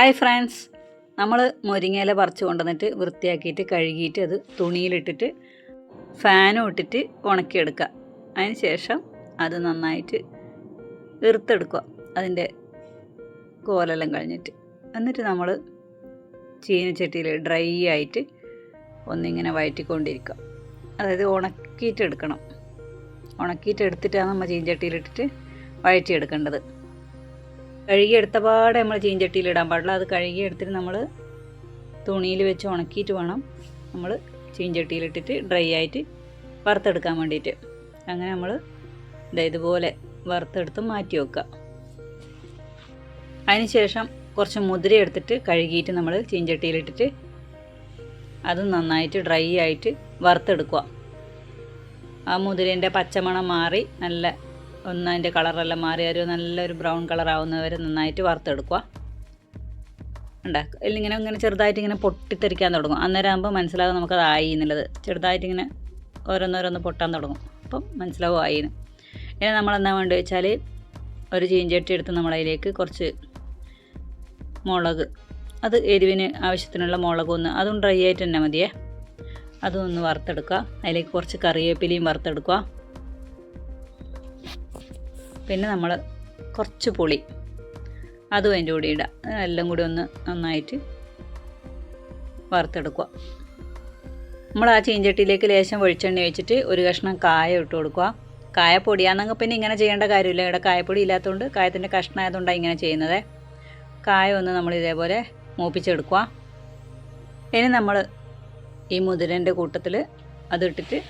Hi friends, നമ്മൾ മുരിങ്ങയില പറിച്ച് കൊണ്ടുവന്നിട്ട് വൃത്തിയാക്കിയിട്ട് കഴുകിയിട്ട് അത് തുണിയിലിട്ടിട്ട് ഫാനും ഇട്ടിട്ട് ഉണക്കിയെടുക്കുക. അതിന് ശേഷം അത് നന്നായിട്ട് ഇറുത്തെടുക്കുക, അതിൻ്റെ കോലെല്ലാം കഴിഞ്ഞിട്ട്. എന്നിട്ട് നമ്മൾ ചീനച്ചട്ടിയിൽ ഡ്രൈ ആയിട്ട് ഒന്നിങ്ങനെ വഴറ്റിക്കൊണ്ടിരിക്കുക. അതായത് ഉണക്കിയിട്ടെടുക്കണം. ഉണക്കിയിട്ടെടുത്തിട്ടാണ് നമ്മൾ ചീനച്ചട്ടിയിലിട്ടിട്ട് വഴറ്റിയെടുക്കേണ്ടത്. കഴുകിയെടുത്ത പാടെ നമ്മൾ ചീനച്ചട്ടിയിലിടാൻ പാടില്ല. അത് കഴുകിയെടുത്തിട്ട് നമ്മൾ തുണിയിൽ വെച്ച് ഉണക്കിയിട്ട് വേണം നമ്മൾ ചീനച്ചട്ടിയിലിട്ടിട്ട് ഡ്രൈ ആയിട്ട് വറുത്തെടുക്കാൻ വേണ്ടിയിട്ട്. അങ്ങനെ നമ്മൾ ഇതുപോലെ വറുത്തെടുത്ത് മാറ്റി വെക്കുക. അതിന് ശേഷം കുറച്ച് മുതിര എടുത്തിട്ട് കഴുകിയിട്ട് നമ്മൾ ചീനച്ചട്ടിയിലിട്ടിട്ട് അത് നന്നായിട്ട് ഡ്രൈ ആയിട്ട് വറുത്തെടുക്കുക. ആ മുതിരേൻ്റെ പച്ചമണം മാറി അതിൻ്റെ കളറെല്ലാം മാറി നല്ലൊരു ബ്രൗൺ കളറാവുന്നവരെ നന്നായിട്ട് വറുത്തെടുക്കുക. ഇങ്ങനെ ചെറുതായിട്ട് ഇങ്ങനെ പൊട്ടിത്തെറിക്കാൻ തുടങ്ങും. അന്നേരം ആകുമ്പോൾ മനസ്സിലാവും നമുക്കത് ആയി എന്നുള്ളത്. ചെറുതായിട്ട് ഇങ്ങനെ ഓരോന്നോരോന്ന് പൊട്ടാൻ തുടങ്ങും. അപ്പം മനസ്സിലാവും ആയിന്ന്. ഇനി നമ്മളെന്താ വേണ്ടത് വെച്ചാൽ ഒരു ചീനച്ചട്ടി എടുത്ത് നമ്മളതിലേക്ക് കുറച്ച് മുളക്, അത് എരിവിന് ആവശ്യത്തിനുള്ള മുളകൊന്ന്, അതും ഡ്രൈ ആയിട്ട് തന്നെ മതിയേ. അതൊന്ന് വറുത്തെടുക്കുക. അതിലേക്ക് കുറച്ച് കറിവേപ്പിലയും വറുത്തെടുക്കുക. പിന്നെ നമ്മൾ കുറച്ച് പുളി അതും അതിൻ്റെ കൂടി ഇടുക. എല്ലാം കൂടി ഒന്ന് നന്നായിട്ട് വറുത്തെടുക്കുക. നമ്മൾ ആ ചീനച്ചട്ടിയിലേക്ക് ലേശം വെളിച്ചെണ്ണ ഒഴിച്ചിട്ട് ഒരു കഷ്ണം കായ ഇട്ട് കൊടുക്കുക. കായ പൊടിയാണെങ്കിൽ പിന്നെ ഇങ്ങനെ ചെയ്യേണ്ട കാര്യമില്ല. ഇവിടെ കായപ്പൊടി ഇല്ലാത്തതുകൊണ്ട്, കായത്തിൻ്റെ കഷ്ണമായതുകൊണ്ടാണ് ഇങ്ങനെ ചെയ്യുന്നത്. കായ ഒന്ന് നമ്മൾ ഇതേപോലെ മൂപ്പിച്ചെടുക്കുക. ഇനി നമ്മൾ ഈ മുതിരൻ്റെ കൂട്ടത്തിൽ അതിട്ടിട്ട്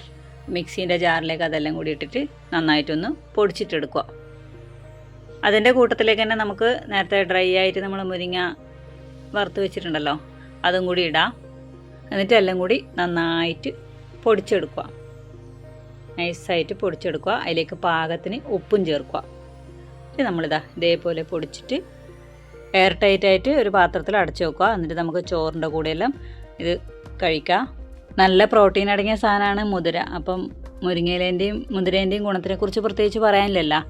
മിക്സീൻ്റെ ജാറിലേക്ക് അതെല്ലാം കൂടി ഇട്ടിട്ട് നന്നായിട്ടൊന്ന് പൊടിച്ചിട്ടെടുക്കുക. അതിൻ്റെ കൂട്ടത്തിലേക്ക് തന്നെ നമുക്ക് നേരത്തെ ഡ്രൈ ആയിട്ട് നമ്മൾ മുരിങ്ങ വറുത്ത് വെച്ചിട്ടുണ്ടല്ലോ, അതും കൂടി ഇടാം. എന്നിട്ട് എല്ലാം കൂടി നന്നായിട്ട് പൊടിച്ചെടുക്കുക. നൈസായിട്ട് പൊടിച്ചെടുക്കുക. അതിലേക്ക് പാകത്തിന് ഉപ്പും ചേർക്കുക. ഇത് ഇതേപോലെ പൊടിച്ചിട്ട് എയർ ടൈറ്റായിട്ട് ഒരു പാത്രത്തിൽ അടച്ചു വെക്കുക. എന്നിട്ട് നമുക്ക് ചോറിൻ്റെ കൂടെയെല്ലാം ഇത് കഴിക്കാം. നല്ല പ്രോട്ടീൻ അടങ്ങിയ സാധനമാണ് മുതിര. അപ്പം മുരിങ്ങയിലേൻ്റെയും മുതിരേൻ്റെയും ഗുണത്തിനെക്കുറിച്ച് പ്രത്യേകിച്ച് പറയാനില്ലല്ലോ.